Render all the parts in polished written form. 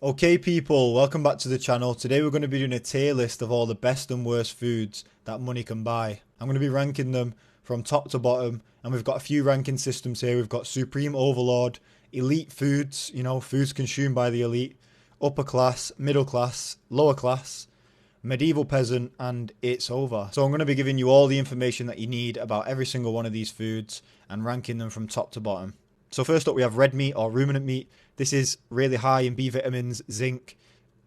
Okay people, welcome back to the channel. Today we're going to be doing a tier list of all the best and worst foods that money can buy. I'm going to be ranking them from top to bottom, and we've got a few ranking systems here. We've got Supreme Overlord, Elite Foods, foods consumed by the elite, Upper Class, Middle Class, Lower Class, Medieval Peasant, and It's Over. So I'm going to be giving you all the information that you need about every single one of these foods and ranking them from top to bottom. So first up we have red meat or ruminant meat. This is really high in B vitamins, zinc,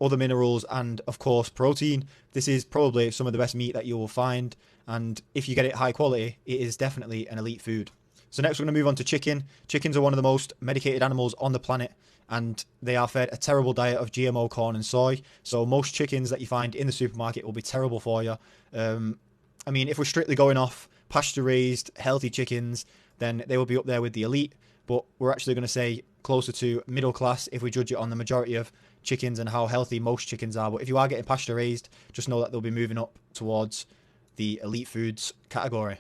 other minerals, and of course protein. This is probably some of the best meat that you will find, and if you get it high quality, it is definitely an elite food. So next we're going to move on to chicken. Chickens are one of the most medicated animals on the planet, and they are fed a terrible diet of GMO corn and soy. So most chickens that you find in the supermarket will be terrible for you. If we're strictly going off pasture raised, healthy chickens, then they will be up there with the elite. But we're actually going to say closer to middle class if we judge it on the majority of chickens and how healthy most chickens are. But if you are getting pasture raised, just know that they'll be moving up towards the elite foods category.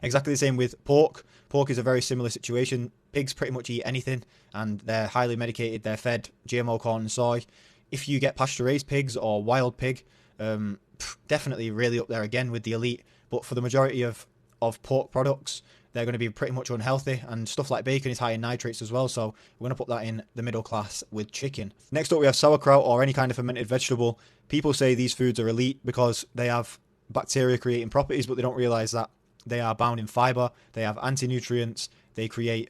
Exactly the same with pork. Pork is a very similar situation. Pigs pretty much eat anything, and they're highly medicated. They're fed GMO corn and soy. If you get pasture raised pigs or wild pig, definitely really up there again with the elite. But for the majority of pork products, they're going to be pretty much unhealthy, and stuff like bacon is high in nitrates as well, so we're going to put that in the middle class with chicken. Next up we have sauerkraut or any kind of fermented vegetable. People say these foods are elite because they have bacteria creating properties, but they don't realize that they are bound in fiber, they have anti-nutrients, they create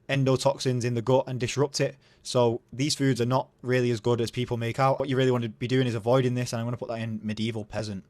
endotoxins in the gut and disrupt it. So these foods are not really as good as people make out. What you really want to be doing is avoiding this, and I'm going to put that in medieval peasant.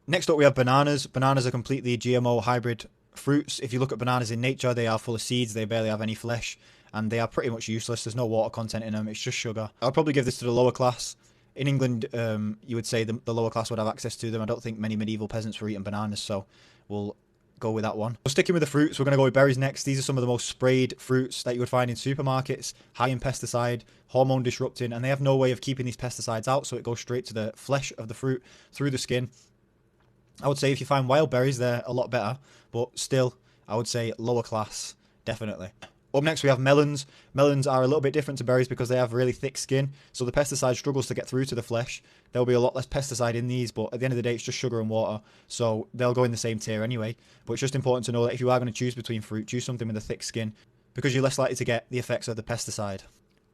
Next up we have bananas. Bananas are completely GMO hybrid fruits. If you look at bananas in nature, they are full of seeds, they barely have any flesh, and they are pretty much useless. There's no water content in them, it's just sugar. I'd probably give this to the lower class. In England, you would say the lower class would have access to them. I don't think many medieval peasants were eating bananas, so we'll go with that one. So sticking with the fruits, we're going to go with berries next. These are some of the most sprayed fruits that you would find in supermarkets, high in pesticide, hormone disrupting, and they have no way of keeping these pesticides out, so it goes straight to the flesh of the fruit through the skin. I would say if you find wild berries, they're a lot better, but still, I would say lower class, definitely. Up next, we have melons. Melons are a little bit different to berries because they have really thick skin, so the pesticide struggles to get through to the flesh. There'll be a lot less pesticide in these, but at the end of the day, it's just sugar and water, so they'll go in the same tier anyway. But it's just important to know that if you are going to choose between fruit, choose something with a thick skin, because you're less likely to get the effects of the pesticide.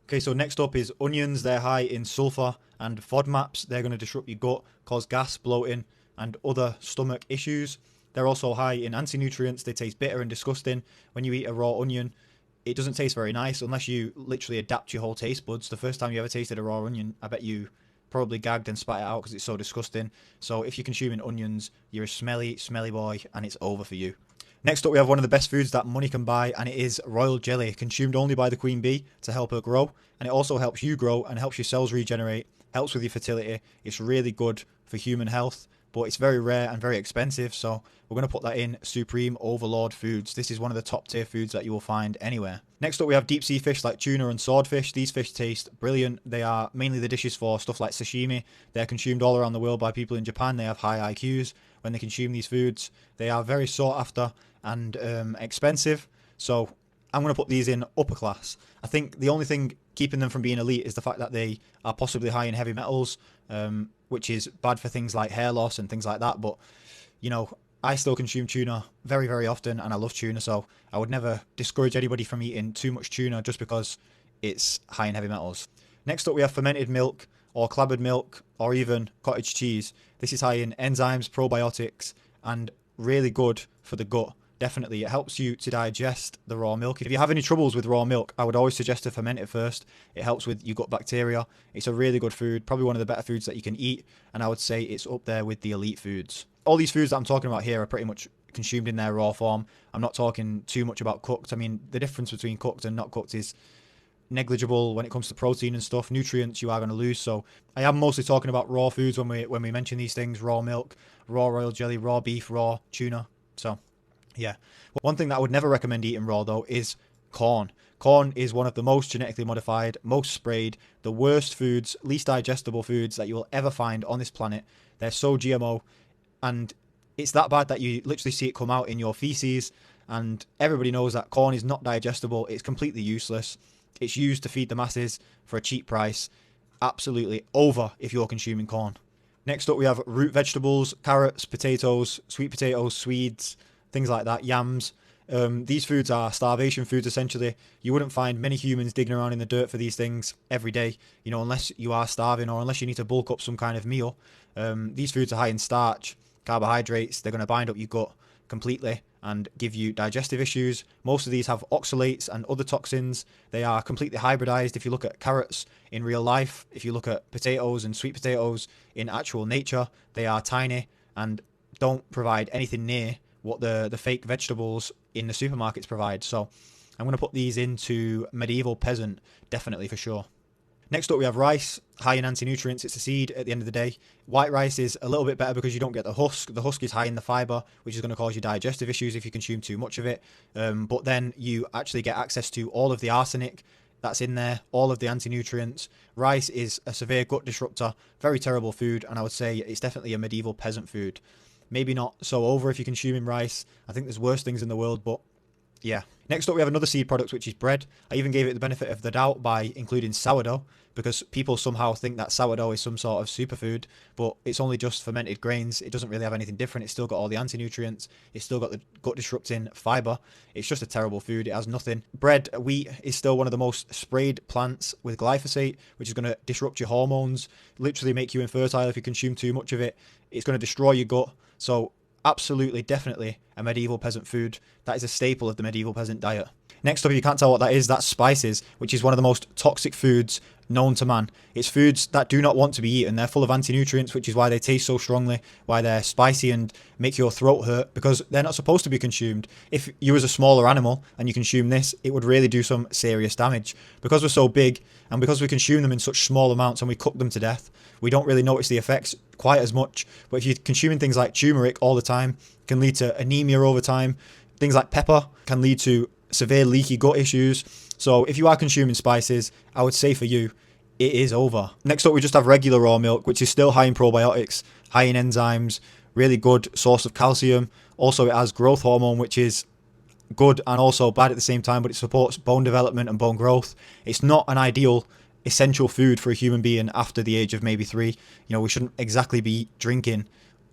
Okay, so next up is onions. They're high in sulfur and FODMAPs. They're going to disrupt your gut, cause gas, bloating, and other stomach issues. They're also high in anti-nutrients. They taste bitter and disgusting. When you eat a raw onion, it doesn't taste very nice unless you literally adapt your whole taste buds. The first time you ever tasted a raw onion, I bet you probably gagged and spat it out because it's so disgusting. So if you're consuming onions, you're a smelly, smelly boy, and it's over for you. Next up, we have one of the best foods that money can buy, and it is royal jelly, consumed only by the queen bee to help her grow. And it also helps you grow and helps your cells regenerate, helps with your fertility. It's really good for human health, but it's very rare and very expensive, so we're going to put that in Supreme Overlord Foods. This is one of the top tier foods that you will find anywhere. Next up we have deep sea fish like tuna and swordfish. These fish taste brilliant. They are mainly the dishes for stuff like sashimi. They're consumed all around the world by people in Japan. They have high IQs when they consume these foods. They are very sought after and expensive, so I'm going to put these in upper class. I think the only thing keeping them from being elite is the fact that they are possibly high in heavy metals, which is bad for things like hair loss and things like that. But, I still consume tuna very, very often, and I love tuna, so I would never discourage anybody from eating too much tuna just because it's high in heavy metals. Next up, we have fermented milk or clabbered milk or even cottage cheese. This is high in enzymes, probiotics, and really good for the gut. Definitely, it helps you to digest the raw milk. If you have any troubles with raw milk, I would always suggest to ferment it first. It helps with your gut bacteria. It's a really good food, probably one of the better foods that you can eat, and I would say it's up there with the elite foods. All these foods that I'm talking about here are pretty much consumed in their raw form. I'm not talking too much about cooked. I mean, the difference between cooked and not cooked is negligible when it comes to protein and stuff. Nutrients you are going to lose, so I am mostly talking about raw foods when we mention these things: raw milk, raw royal jelly, raw beef, raw tuna. So yeah. One thing that I would never recommend eating raw though is corn. Corn is one of the most genetically modified, most sprayed, the worst foods, least digestible foods that you will ever find on this planet. They're so GMO, and it's that bad that you literally see it come out in your feces, and everybody knows that corn is not digestible. It's completely useless. It's used to feed the masses for a cheap price. Absolutely over if you're consuming corn. Next up, we have root vegetables, carrots, potatoes, sweet potatoes, swedes, things like that, yams. These foods are starvation foods, essentially. You wouldn't find many humans digging around in the dirt for these things every day, you know, unless you are starving or unless you need to bulk up some kind of meal. These foods are high in starch, carbohydrates. They're going to bind up your gut completely and give you digestive issues. Most of these have oxalates and other toxins. They are completely hybridized. If you look at carrots in real life, if you look at potatoes and sweet potatoes in actual nature, they are tiny and don't provide anything near what the fake vegetables in the supermarkets provide. So I'm going to put these into medieval peasant, definitely for sure. Next up, we have rice, high in anti-nutrients. It's a seed at the end of the day. White rice is a little bit better because you don't get the husk. The husk is high in the fiber, which is going to cause you digestive issues if you consume too much of it. But then you actually get access to all of the arsenic that's in there, all of the anti-nutrients. Rice is a severe gut disruptor, very terrible food, and I would say it's definitely a medieval peasant food. Maybe not so over if you're consuming rice. I think there's worse things in the world, but yeah. Next up, we have another seed product, which is bread. I even gave it the benefit of the doubt by including sourdough, because people somehow think that sourdough is some sort of superfood, but it's only just fermented grains. It doesn't really have anything different. It's still got all the anti-nutrients. It's still got the gut-disrupting fiber. It's just a terrible food. It has nothing. Bread, wheat is still one of the most sprayed plants with glyphosate, which is going to disrupt your hormones, literally make you infertile if you consume too much of it. It's going to destroy your gut. So absolutely, definitely a medieval peasant food. That is a staple of the medieval peasant diet. Next up, if you can't tell what that is, that's spices, which is one of the most toxic foods known to man. It's foods that do not want to be eaten. They're full of anti-nutrients, which is why they taste so strongly, why they're spicy and make your throat hurt, because they're not supposed to be consumed. If you was a smaller animal and you consume this, it would really do some serious damage. Because we're so big and because we consume them in such small amounts and we cook them to death, we don't really notice the effects quite as much. But if you're consuming things like turmeric all the time, it can lead to anemia over time. Things like pepper can lead to severe leaky gut issues. So if you are consuming spices, I would say for you, it is over. Next up, we just have regular raw milk, which is still high in probiotics, high in enzymes, really good source of calcium. Also, it has growth hormone, which is good and also bad at the same time, but it supports bone development and bone growth. It's not an ideal essential food for a human being after the age of maybe 3. You know, we shouldn't exactly be drinking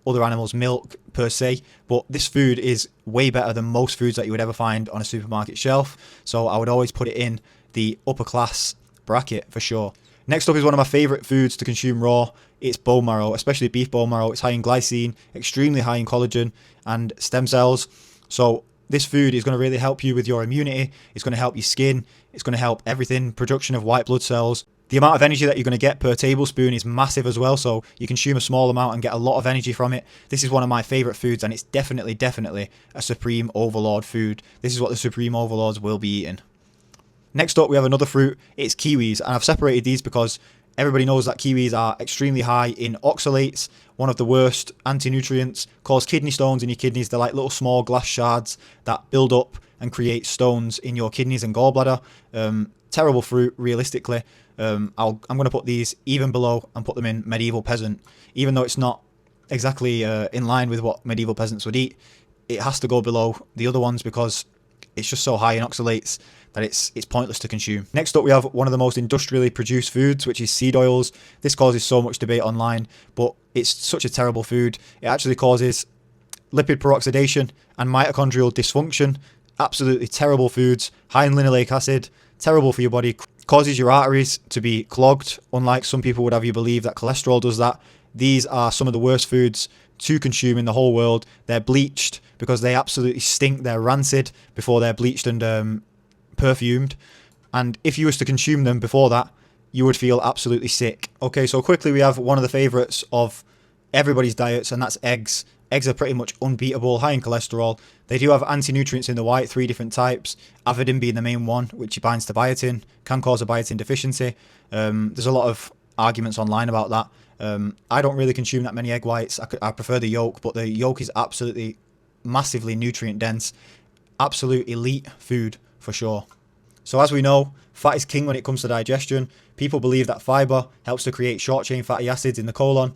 other animals' milk per se, but this food is way better than most foods that you would ever find on a supermarket shelf. So I would always put it in the upper class bracket for sure. Next up is one of my favorite foods to consume raw. It's bone marrow, especially beef bone marrow. It's high in glycine, extremely high in collagen and stem cells. So this food is going to really help you with your immunity. It's going to help your skin. It's going to help everything, production of white blood cells. The amount of energy that you're going to get per tablespoon is massive as well, so you consume a small amount and get a lot of energy from it. This is one of my favorite foods, and it's definitely a supreme overlord food. This is what the supreme overlords will be eating. Next up, we have another fruit. It's kiwis, and I've separated these because everybody knows that kiwis are extremely high in oxalates, one of the worst anti-nutrients, cause kidney stones in your kidneys. They're like little small glass shards that build up and create stones in your kidneys and gallbladder. Terrible fruit, realistically. I'm going to put these even below and put them in medieval peasant. Even though it's not exactly in line with what medieval peasants would eat, it has to go below the other ones because it's just so high in oxalates that it's pointless to consume. Next up, we have one of the most industrially produced foods, which is seed oils. This causes so much debate online, but it's such a terrible food. It actually causes lipid peroxidation and mitochondrial dysfunction. Absolutely terrible foods. High in linoleic acid, terrible for your body. Causes your arteries to be clogged, unlike some people would have you believe that cholesterol does that. These are some of the worst foods to consume in the whole world. They're bleached because they absolutely stink. They're rancid before they're bleached and perfumed. And if you was to consume them before that, you would feel absolutely sick. Okay, so quickly we have one of the favourites of everybody's diets, and that's eggs. Eggs are pretty much unbeatable, high in cholesterol. They do have anti-nutrients in the white, 3 different types. Avidin being the main one, which binds to biotin, can cause a biotin deficiency. There's a lot of arguments online about that. I don't really consume that many egg whites. I prefer the yolk, but the yolk is absolutely massively nutrient dense. Absolute elite food for sure. So as we know, fat is king when it comes to digestion. People believe that fiber helps to create short-chain fatty acids in the colon,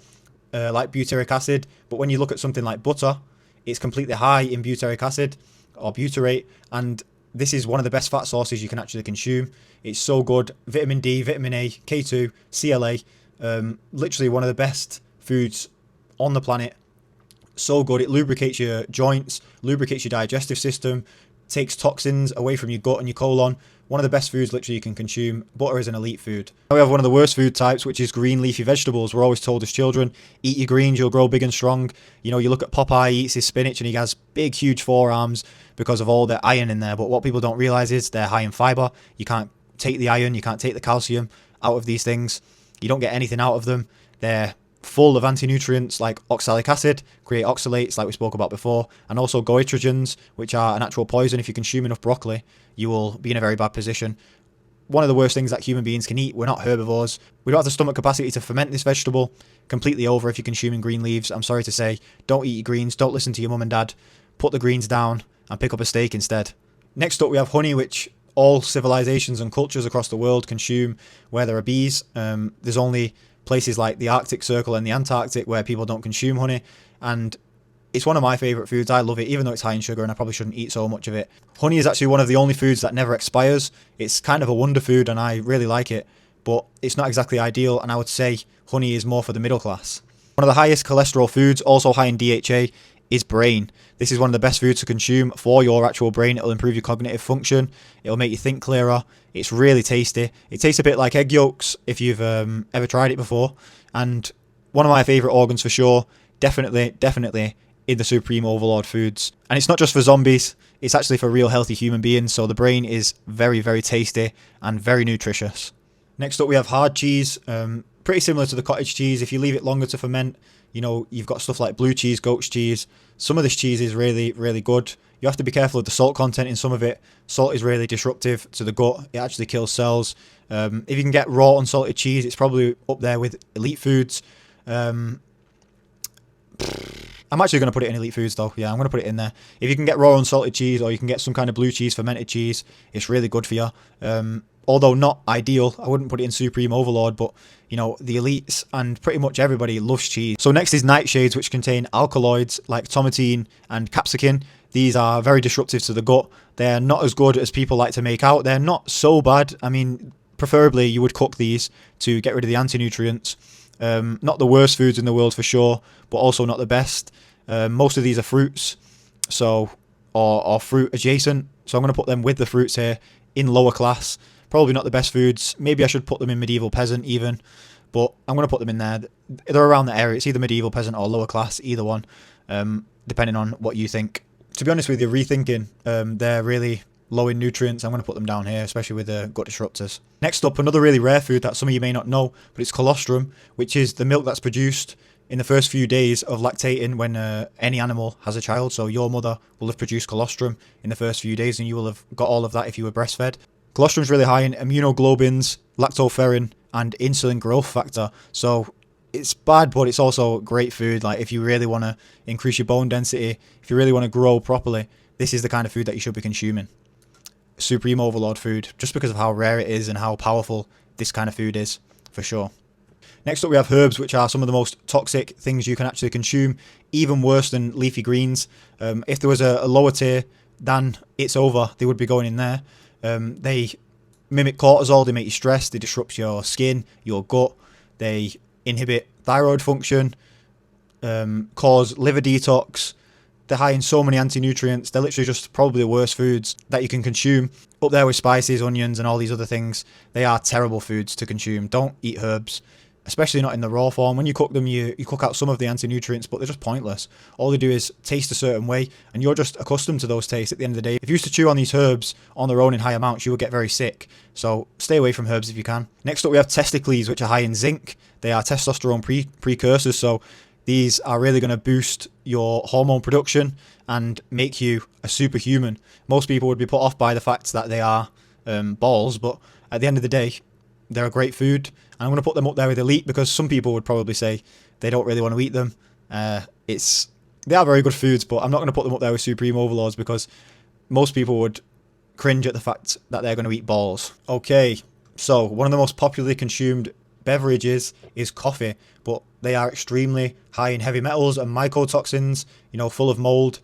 like butyric acid, but when you look at something like butter, it's completely high in butyric acid or butyrate, and This is one of the best fat sources you can actually consume. It's so good. Vitamin D, vitamin A, K2, CLA. Literally one of the best foods on the planet. So good. It lubricates your joints, lubricates your digestive system, takes toxins away from your gut and your colon. One of the best foods literally you can consume. Butter is an elite food. Now we have one of the worst food types, which is green leafy vegetables. We're always told as children, eat your greens, you'll grow big and strong. You know, you look at Popeye, he eats his spinach and he has big, huge forearms because of all the iron in there. But what people don't realize is they're high in fiber. You can't take the iron, you can't take the calcium out of these things. You don't get anything out of them. They're full of anti-nutrients like oxalic acid, great oxalates like we spoke about before, and also goitrogens, which are an actual poison. If you consume enough broccoli, you will be in a very bad position. One of the worst things that human beings can eat. We're not herbivores. We don't have the stomach capacity to ferment this vegetable. Completely over if you're consuming green leaves. I'm sorry to say, don't eat your greens, don't listen to your mum and dad. Put the greens down and pick up a steak instead. Next up we have honey, which all civilizations and cultures across the world consume where there are bees. There's only places like the Arctic Circle and the Antarctic where people don't consume honey, and it's one of my favourite foods. I love it, even though it's high in sugar and I probably shouldn't eat so much of it. Honey is actually one of the only foods that never expires. It's kind of a wonder food and I really like it, but it's not exactly ideal, and I would say honey is more for the middle class. One of the highest cholesterol foods, also high in DHA, is brain. This is one of the best foods to consume for your actual brain. It'll improve your cognitive function. It'll make you think clearer. It's really tasty. It tastes a bit like egg yolks if you've ever tried it before. And one of my favourite organs for sure. Definitely in the Supreme Overlord foods. And it's not just for zombies. It's actually for real healthy human beings. So the brain is very, very tasty and very nutritious. Next up we have hard cheese. Pretty similar to the cottage cheese. If you leave it longer to ferment, you know, you've got stuff like blue cheese, goat's cheese. Some of this cheese is really, really good. You have to be careful of the salt content in some of it. Salt is really disruptive to the gut. It actually kills cells. If you can get raw unsalted cheese, it's probably up there with elite foods. I'm actually going to put it in elite foods though. Yeah, I'm going to put it in there. If you can get raw unsalted cheese, or you can get some kind of blue cheese, fermented cheese, it's really good for you. Although not ideal, I wouldn't put it in Supreme Overlord, but you know, the elites and pretty much everybody loves cheese. So next is nightshades, which contain alkaloids like tomatine and capsicum. These are very disruptive to the gut. They're not as good as people like to make out. They're not so bad. I mean, preferably you would cook these to get rid of the anti-nutrients. Not the worst foods in the world for sure, but also not the best. Most of these are fruits, so or fruit adjacent. So I'm going to put them with the fruits here in lower class. Probably not the best foods. Maybe I should put them in medieval peasant even, but I'm going to put them in there. They're around the area. It's either medieval peasant or lower class, either one, depending on what you think. To be honest with you, rethinking, they're really low in nutrients. I'm going to put them down here, especially with the gut disruptors. Next up, another really rare food that some of you may not know, but it's colostrum, which is the milk that's produced in the first few days of lactating when any animal has a child. So your mother will have produced colostrum in the first few days, and you will have got all of that if you were breastfed. Colostrum is really high in immunoglobulins, lactoferrin, and insulin growth factor. So it's bad, but it's also great food. Like if you really want to increase your bone density, if you really want to grow properly, this is the kind of food that you should be consuming. Supreme Overlord food, just because of how rare it is and how powerful this kind of food is, for sure. Next up we have herbs, which are some of the most toxic things you can actually consume, even worse than leafy greens. If there was a lower tier than it's over, they would be going in there. They mimic cortisol, they make you stressed, they disrupt your skin, your gut, they inhibit thyroid function, cause liver detox. They're high in so many anti-nutrients. They're literally just probably the worst foods that you can consume. Up there with spices, onions, and all these other things. They are terrible foods to consume. Don't eat herbs, especially not in the raw form. When you cook them, you cook out some of the anti-nutrients, but they're just pointless. All they do is taste a certain way, and you're just accustomed to those tastes at the end of the day. If you used to chew on these herbs on their own in high amounts, you would get very sick. So stay away from herbs if you can. Next up, we have testicles, which are high in zinc. They are testosterone precursors, so these are really going to boost your hormone production and make you a superhuman. Most people would be put off by the fact that they are balls, but at the end of the day, they're a great food. And I'm going to put them up there with elite because some people would probably say they don't really want to eat them. They are very good foods, but I'm not going to put them up there with Supreme Overlords because most people would cringe at the fact that they're going to eat balls. Okay, so one of the most popularly consumed beverages is coffee, but they are extremely high in heavy metals and mycotoxins, you know, full of mold,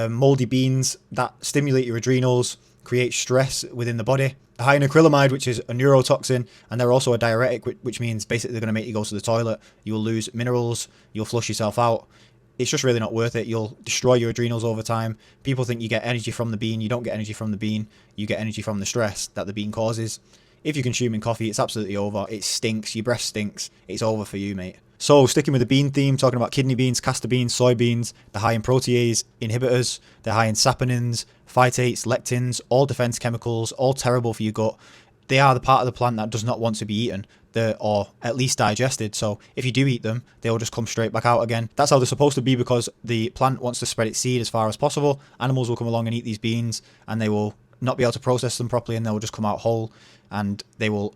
moldy beans that stimulate your adrenals, create stress within the body. They're high in acrylamide, which is a neurotoxin, and they're also a diuretic, which means basically they're going to make you go to the toilet. You'll lose minerals, you'll flush yourself out. It's just really not worth it. You'll destroy your adrenals over time. People think you get energy from the bean. You don't get energy from the bean. You get energy from the stress that the bean causes. If you're consuming coffee, it's absolutely over. It stinks. Your breath stinks. It's over for you, mate. So, sticking with the bean theme, talking about kidney beans, castor beans, soybeans, they're high in protease inhibitors, they're high in saponins, phytates, lectins, all defense chemicals, all terrible for your gut. They are the part of the plant that does not want to be eaten, or at least digested. So if you do eat them, they'll just come straight back out again. That's how they're supposed to be, because the plant wants to spread its seed as far as possible. Animals will come along and eat these beans, and they will not be able to process them properly, and they will just come out whole, and they will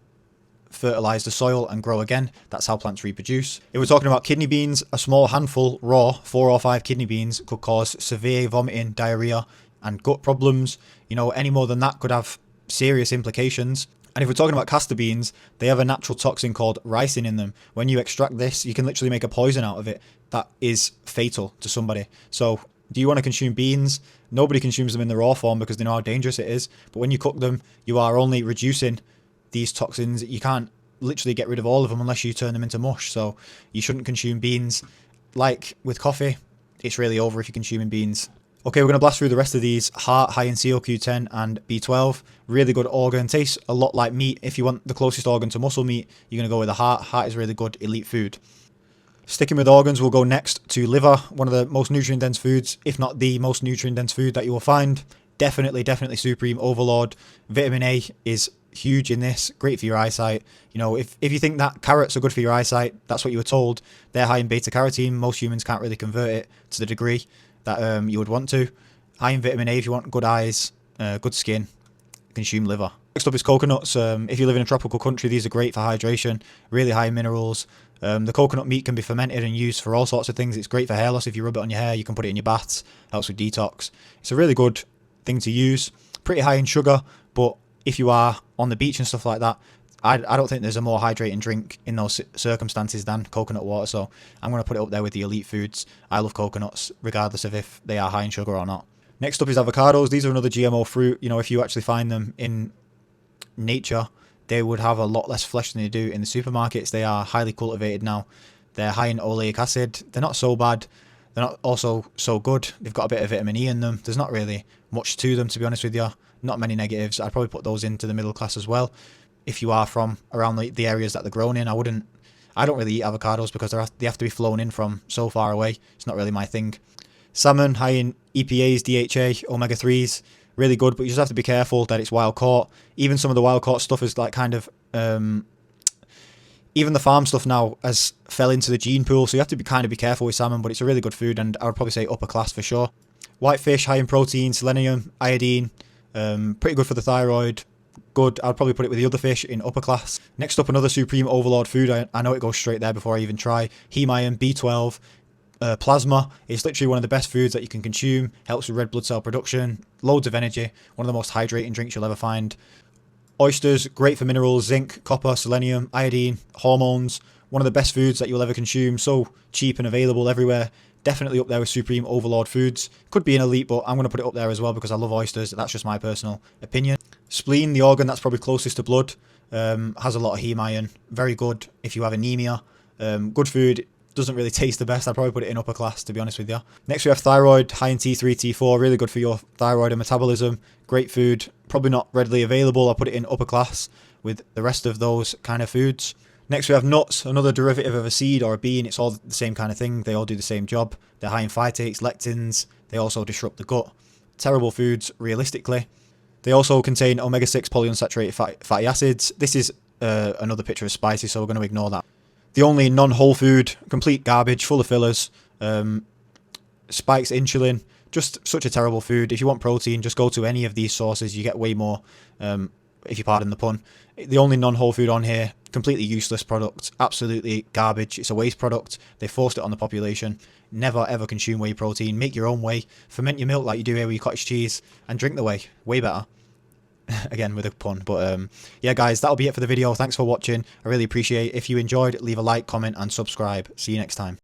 fertilize the soil and grow again. That's how plants reproduce. If we're talking about kidney beans, a small handful raw, 4 or 5 kidney beans could cause severe vomiting, diarrhea, and gut problems. You know, any more than that could have serious implications. And if we're talking about castor beans, they have a natural toxin called ricin in them. When you extract this, you can literally make a poison out of it that is fatal to somebody. So do you want to consume beans? Nobody consumes them in the raw form because they know how dangerous it is. But when you cook them, you are only reducing these toxins. You can't literally get rid of all of them unless you turn them into mush. So you shouldn't consume beans. Like with coffee, it's really over if you're consuming beans. Okay, we're going to blast through the rest of these. Heart, high in CoQ10 and B12. Really good organ. Tastes a lot like meat. If you want the closest organ to muscle meat, you're going to go with the heart. Heart is really good, elite food. Sticking with organs, we'll go next to liver. One of the most nutrient-dense foods, if not the most nutrient-dense food that you will find. Definitely supreme overload. Vitamin A is huge in this, great for your eyesight. You know, if you think that carrots are good for your eyesight, that's what you were told. They're high in beta carotene. Most humans can't really convert it to the degree that you would want to. High in vitamin A if you want good eyes, good skin, consume liver. Next up is coconuts. If you live in a tropical country, these are great for hydration, really high in minerals. The coconut meat can be fermented and used for all sorts of things. It's great for hair loss. If you rub it on your hair, you can put it in your baths, helps with detox. It's a really good thing to use. Pretty high in sugar, but if you are on the beach and stuff like that, I don't think there's a more hydrating drink in those circumstances than coconut water. So I'm going to put it up there with the elite foods. I love coconuts, regardless of if they are high in sugar or not. Next up is avocados. These are another GMO fruit. You know, if you actually find them in nature, they would have a lot less flesh than they do in the supermarkets. They are highly cultivated now. They're high in oleic acid. They're not so bad. They're not also so good. They've got a bit of vitamin E in them. There's not really much to them, to be honest with you. Not many negatives. I'd probably put those into the middle class as well. If you are from around the areas that they're grown in, I don't really eat avocados because they have to be flown in from so far away. It's not really my thing. Salmon, high in EPAs, DHA, omega-3s, really good, but you just have to be careful that it's wild caught. Even some of the wild caught stuff is like kind of, even the farm stuff now has fell into the gene pool, so you have to be careful with salmon, but it's a really good food, and I would probably say upper class for sure. Whitefish, high in protein, selenium, iodine, pretty good for the thyroid. Good. I'd probably put it with the other fish in upper class. Next up, another supreme overload food. I know it goes straight there before I even try. Heme iron, B12, plasma. It's literally one of the best foods that you can consume. Helps with red blood cell production. Loads of energy. One of the most hydrating drinks you'll ever find. Oysters, great for minerals, zinc, copper, selenium, iodine, hormones. One of the best foods that you'll ever consume. So cheap and available everywhere. Definitely up there with supreme overload foods. Could be an elite, but I'm going to put it up there as well because I love oysters. That's just my personal opinion. Spleen, the organ that's probably closest to blood, has a lot of heme iron. Very good if you have anemia. Good food. Doesn't really taste the best. I'd probably put it in upper class, to be honest with you. Next we have thyroid, high in T3, T4. Really good for your thyroid and metabolism. Great food. Probably not readily available. I'll put it in upper class with the rest of those kind of foods. Next we have nuts, another derivative of a seed or a bean. It's all the same kind of thing. They all do the same job. They're high in phytates, lectins. They also disrupt the gut. Terrible foods, realistically. They also contain omega-6 polyunsaturated fatty acids. This is another picture of spicy, so we're going to ignore that. The only non-whole food, complete garbage, full of fillers, spikes insulin. Just such a terrible food. If you want protein, just go to any of these sources. You get way more, if you pardon the pun. The only non-whole food on here, completely useless product. Absolutely garbage. It's a waste product. They forced it on the population. Never ever consume whey protein. Make your own whey. Ferment your milk like you do here with your cottage cheese. And drink the whey. Way better. Again with a pun. But yeah guys, that'll be it for the video. Thanks for watching. I really appreciate it. If you enjoyed, leave a like, comment and subscribe. See you next time.